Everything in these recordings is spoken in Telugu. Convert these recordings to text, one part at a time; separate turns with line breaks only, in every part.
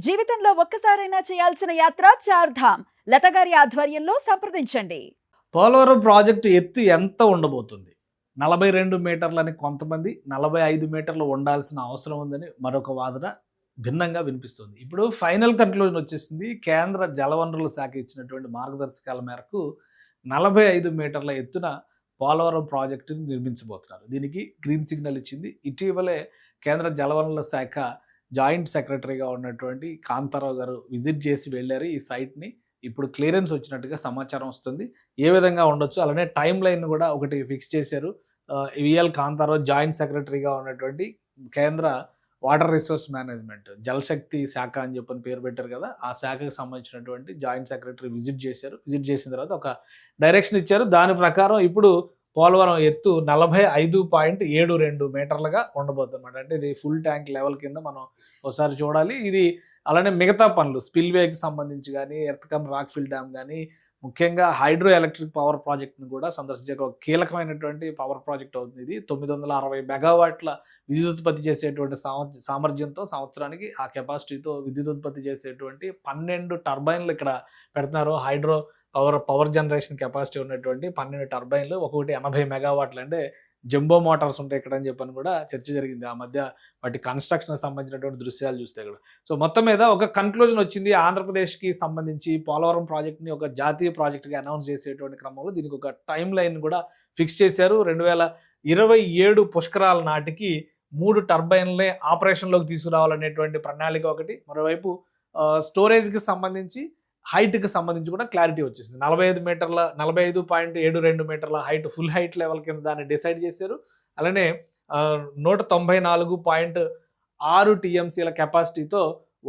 జీవితంలో ఒక్కసారైనా చేయాల్సిన యాత్ర చార్ధామ్. లత గారి ఆధ్వర్యంలో సంప్రదించండి.
పోలవరం ప్రాజెక్టు ఎత్తు ఎంత ఉండబోతుంది? 42 మీటర్లని కొంతమంది, 45 మీటర్లు ఉండాల్సిన అవసరం ఉందని మరొక వాదన భిన్నంగా వినిపిస్తుంది. ఇప్పుడు ఫైనల్ కన్క్లూజన్ వచ్చేసింది. కేంద్ర జలవనరుల శాఖ ఇచ్చినటువంటి మార్గదర్శకాల మేరకు 45 మీటర్ల ఎత్తున పోలవరం ప్రాజెక్టుని నిర్మించబోతున్నారు. దీనికి గ్రీన్ సిగ్నల్ ఇచ్చింది. ఇటీవలే కేంద్ర జలవనరుల శాఖ జాయింట్ సెక్రటరీగా ఉన్నటువంటి కాంతారావు గారు విజిట్ చేసి వెళ్ళారు ఈ సైట్ని. ఇప్పుడు క్లియరెన్స్ వచ్చినట్టుగా సమాచారం వస్తుంది. ఏ విధంగా ఉండొచ్చు, అలానే టైం లైన్ కూడా ఒకటి ఫిక్స్ చేశారు. విఎల్ కాంతారావు జాయింట్ సెక్రటరీగా ఉన్నటువంటి కేంద్ర వాటర్ రిసోర్స్ మేనేజ్మెంట్ జలశక్తి శాఖ అని చెప్పని పేరు పెట్టారు కదా, ఆ శాఖకు సంబంధించినటువంటి జాయింట్ సెక్రటరీ విజిట్ చేశారు. విజిట్ చేసిన తర్వాత ఒక డైరెక్షన్ ఇచ్చారు. దాని ప్రకారం ఇప్పుడు పోలవరం ఎత్తు 45.72 మీటర్లుగా ఉండబోతుంది అనమాట. అంటే ఇది ఫుల్ ట్యాంక్ లెవెల్ కింద మనం ఒకసారి చూడాలి. ఇది అలానే మిగతా పనులు స్పిల్వేకి సంబంధించి కానీ, ఎర్త్కమ్ రాక్ఫిల్ డ్యామ్ కానీ, ముఖ్యంగా హైడ్రో ఎలక్ట్రిక్ పవర్ ప్రాజెక్ట్ని కూడా సందర్శించే ఒక కీలకమైనటువంటి పవర్ ప్రాజెక్ట్ అవుతుంది. ఇది 960 మెగావాట్ల విద్యుత్ ఉత్పత్తి చేసేటువంటి సామర్థ్యంతో సంవత్సరానికి ఆ కెపాసిటీతో విద్యుత్ ఉత్పత్తి చేసేటువంటి 12 టర్బైన్లు ఇక్కడ పెడుతున్నారు. హైడ్రో పవర్ జనరేషన్ కెపాసిటీ ఉన్నటువంటి 12 టర్బైన్లు, ఒక్కొక్కటి 80 మెగావాట్లు. అంటే జంబో మోటార్స్ ఉంటాయి ఇక్కడ అని చెప్పని కూడా చర్చ జరిగింది. ఆ మధ్య వాటి కన్స్ట్రక్షన్కి సంబంధించినటువంటి దృశ్యాలు చూస్తే కూడా. సో మొత్తం మీద ఒక కన్క్లూజన్ వచ్చింది. ఆంధ్రప్రదేశ్కి సంబంధించి పోలవరం ప్రాజెక్ట్ని ఒక జాతీయ ప్రాజెక్ట్గా అనౌన్స్ చేసేటువంటి క్రమంలో దీనికి ఒక టైం లైన్ కూడా ఫిక్స్ చేశారు. 2027 పుష్కరాల నాటికి 3 టర్బైన్లే ఆపరేషన్లోకి తీసుకురావాలనేటువంటి ప్రణాళిక ఒకటి. మరోవైపు స్టోరేజ్కి సంబంధించి హైట్కి సంబంధించి కూడా క్లారిటీ వచ్చేసింది. 45.72 మీటర్ల హైట్, ఫుల్ హైట్ లెవెల్ కింద దాన్ని డిసైడ్ చేశారు. అలానే 194.6 టీఎంసీల కెపాసిటీతో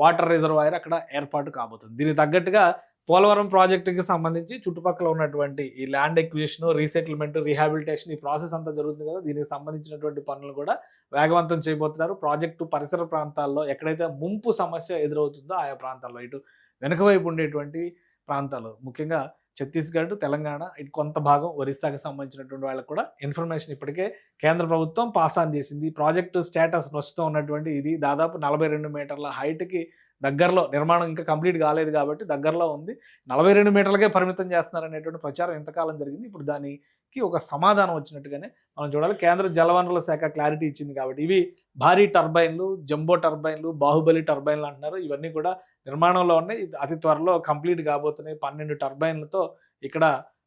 వాటర్ రిజర్వాయర్ అక్కడ ఏర్పాటు కాబోతుంది. దీనికి తగ్గట్టుగా పోలవరం ప్రాజెక్టుకి సంబంధించి చుట్టుపక్కల ఉన్నటువంటి ఈ ల్యాండ్ ఎక్విజిషన్, రీసెటిల్మెంట్, రీహాబిలిటేషన్, ఈ ప్రాసెస్ అంతా జరుగుతుంది కదా, దీనికి సంబంధించినటువంటి పనులు కూడా వేగవంతం చేయబోతున్నారు. ప్రాజెక్టు పరిసర ప్రాంతాల్లో ఎక్కడైతే ముంపు సమస్య ఎదురవుతుందో ఆయా ప్రాంతాల్లో, ఇటు వెనుక వైపు ఉండేటువంటి ప్రాంతాలు, ముఖ్యంగా ఛత్తీస్గఢ్, తెలంగాణ, ఇటు కొంత భాగం ఒరిస్సాకి సంబంధించినటువంటి వాళ్ళకు కూడా ఇన్ఫర్మేషన్ ఇప్పటికే కేంద్ర ప్రభుత్వం పాస్ ఆన్ చేసింది. ప్రాజెక్టు స్టేటస్ ప్రస్తుతం ఉన్నటువంటి ఇది దాదాపు 42 మీటర్ల హైట్కి దగ్గరలో, నిర్మాణం ఇంకా కంప్లీట్ కాలేదు కాబట్టి దగ్గరలో ఉంది. 42 మీటర్లకే పరిమితం చేస్తున్నారనేటువంటి ప్రచారం ఎంతకాలం జరిగింది. ఇప్పుడు దానికి ఒక సమాధానం వచ్చినట్టుగానే మనం చూడాలి. కేంద్ర జలవనరుల శాఖ క్లారిటీ ఇచ్చింది కాబట్టి ఇవి భారీ టర్బైన్లు, జంబో టర్బైన్లు, బాహుబలి టర్బైన్లు అంటున్నారు. ఇవన్నీ కూడా నిర్మాణంలో ఉన్నాయి. అతి త్వరలో కంప్లీట్ కాబోతున్నాయి. 12 టర్బైన్లతో ఇక్కడ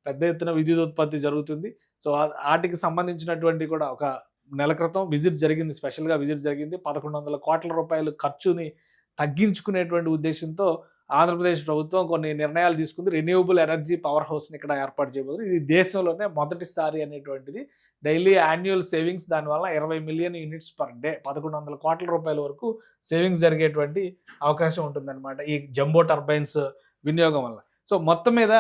పెద్ద ఎత్తున విద్యుత్ ఉత్పత్తి జరుగుతుంది. సో వాటికి సంబంధించినటువంటి కూడా ఒక నెల క్రితం విజిట్ జరిగింది, స్పెషల్గా విజిట్ జరిగింది. 1100 కోట్ల రూపాయలు ఖర్చుని తగ్గించుకునేటువంటి ఉద్దేశంతో ఆంధ్రప్రదేశ్ ప్రభుత్వం కొన్ని నిర్ణయాలు తీసుకుంది. రెన్యూవబుల్ ఎనర్జీ పవర్ హౌస్ని ఇక్కడ ఏర్పాటు చేయబోతుంది. ఇది దేశంలోనే మొదటిసారి అనేటువంటిది. డైలీ యాన్యువల్ సేవింగ్స్ దానివల్ల 20 మిలియన్ యూనిట్స్ పర్ డే, 1100 కోట్ల రూపాయల వరకు సేవింగ్స్ జరిగేటువంటి అవకాశం ఉంటుందన్నమాట ఈ జంబో టర్బైన్స్ వినియోగం వల్ల. సో మొత్తం మీద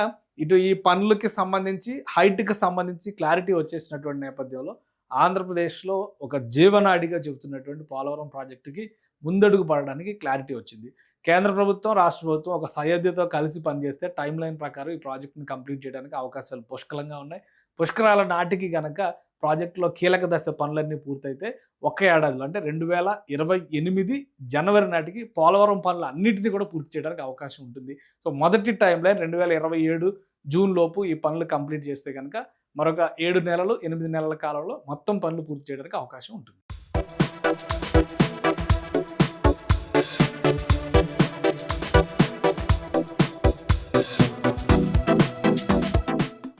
ఇటు ఈ పనులకి సంబంధించి, హైట్కి సంబంధించి క్లారిటీ వచ్చేసినటువంటి నేపథ్యంలో ఆంధ్రప్రదేశ్లో ఒక జీవనాడిగా చెబుతున్నటువంటి పోలవరం ప్రాజెక్టుకి ముందడుగు పడడానికి క్లారిటీ వచ్చింది. కేంద్ర ప్రభుత్వం, రాష్ట్ర ప్రభుత్వం ఒక సయోధ్యతో కలిసి పనిచేస్తే టైం లైన్ ప్రకారం ఈ ప్రాజెక్టుని కంప్లీట్ చేయడానికి అవకాశాలు పుష్కలంగా ఉన్నాయి. పుష్కరాల నాటికి కనుక ప్రాజెక్టులో కీలక దశ పనులన్నీ పూర్తయితే ఒక్క ఏడాదిలో, అంటే 2028 జనవరి నాటికి పోలవరం పనులు అన్నింటినీ కూడా పూర్తి చేయడానికి అవకాశం ఉంటుంది. సో మొదటి టైం లైన్ 2027 జూన్ లోపు ఈ పనులు కంప్లీట్ చేస్తే కనుక మరొక 7 నెలలు, 8 నెలల కాలంలో మొత్తం పనులు పూర్తి చేయడానికి అవకాశం ఉంటుంది.